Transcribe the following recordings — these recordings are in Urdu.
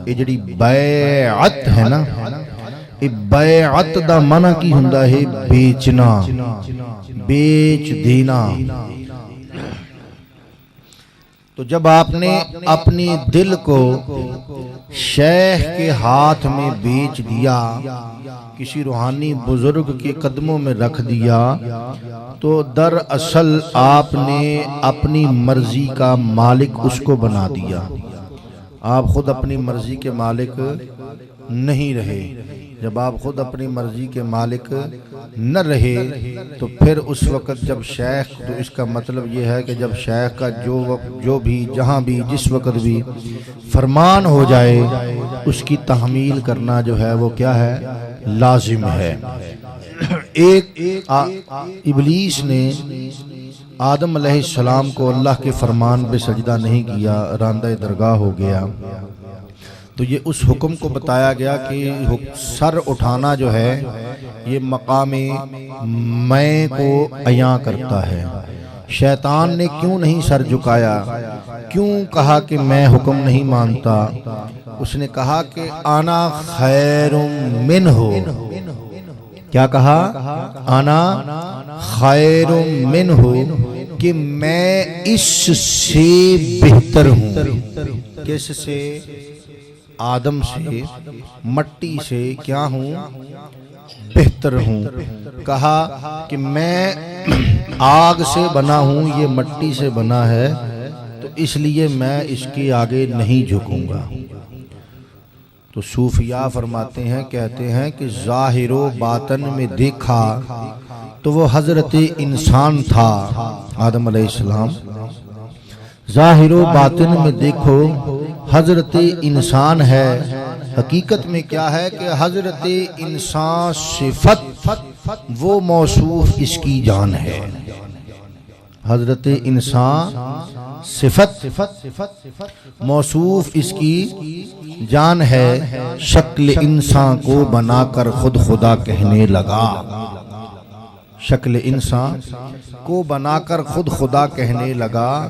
یہ جڑی بیعت ہے نا، یہ بیعت دا معنی کی ہوندا ہے بیچنا، بیچ دینا۔ تو جب آپ نے اپنی دل کو شیخ کے ہاتھ میں بیچ دیا، کسی روحانی بزرگ کے قدموں میں رکھ دیا، تو دراصل آپ نے اپنی مرضی کا مالک اس کو بنا دیا۔ آپ خود اپنی مرضی کے مالک نہیں رہے۔ جب آپ خود اپنی مرضی کے مالک نہ رہے تو پھر اس وقت جب شیخ، تو اس کا مطلب یہ ہے کہ جب شیخ کا جو بھی جہاں بھی جس وقت بھی فرمان ہو جائے، اس کی تحمیل کرنا جو ہے وہ کیا ہے؟ لازم ہے۔ ایک ابلیس نے آدم علیہ السلام کو اللہ کے فرمان پہ سجدہ نہیں کیا، راندہ درگاہ ہو گیا۔ تو یہ اس حکم کو بتایا گیا کہ سر اٹھانا جو ہے یہ مقام میں کو عیاں کرتا ہے۔ شیطان نے کیوں نہیں سر جھکایا؟ کیوں کہا کہ میں حکم نہیں مانتا؟ اس نے کہا کہ انا خیر منہ۔ کیا کہا؟ انا خیر منہ، کہ میں اس سے بہتر ہوں۔ کس سے؟ آدم سے، مٹی سے کیا ہوں؟ بہتر ہوں۔ کہا کہ میں آگ سے بنا ہوں، یہ مٹی سے بنا ہے، تو اس لیے میں اس کے آگے نہیں جھکوں گا۔ تو صوفیاء فرماتے ہیں، کہتے ہیں کہ ظاہر و باطن میں دیکھا تو وہ حضرت انسان تھا، آدم علیہ السلام۔ ظاہر و باطن میں دیکھو حضرت انسان ہے، حقیقت میں کیا ہے کہ حضرت انسان صفت وہ موصوف اس کی جان ہے۔ حضرت انسان صفت موصوف اس کی جان ہے۔ شکل انسان کو بنا کر خود خدا کہنے لگا۔ شکل انسان کو بنا کر خود خدا کہنے لگا،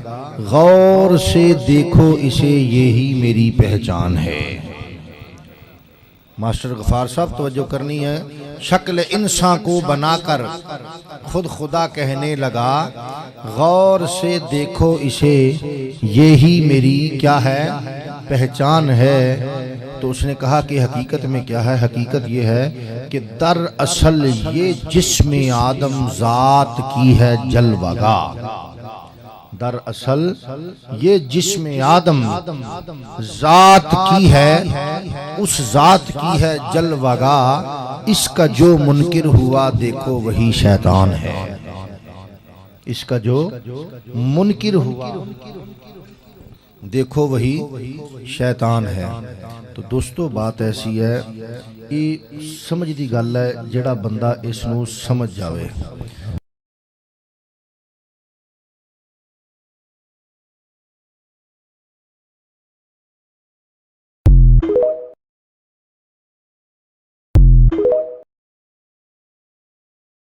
غور سے دیکھو اسے یہی میری پہچان ہے۔ ماسٹر غفار صاحب توجہ کرنی ہے۔ شکل انسان کو بنا کر خود خدا کہنے لگا، غور سے دیکھو اسے یہی میری کیا ہے؟ پہچان ہے۔ تو اس نے کہا کہ حقیقت میں کیا ہے؟ حقیقت یہ ہے کہ دراصل یہ جسم آدم ذات کی ہے جلوہ گا۔ دراصل یہ جسم آدم ذات کی ہے، اس ذات کی ہے جلوہ گا۔ اس کا جو منکر ہوا دیکھو وہی شیطان ہے۔ اس کا جو منکر ہوا دیکھو وہی شیطان ہے۔ تو دوستو بات ایسی ہے، یہ سمجھ دی گل ہے، جڑا بندہ اس نو سمجھ جاوے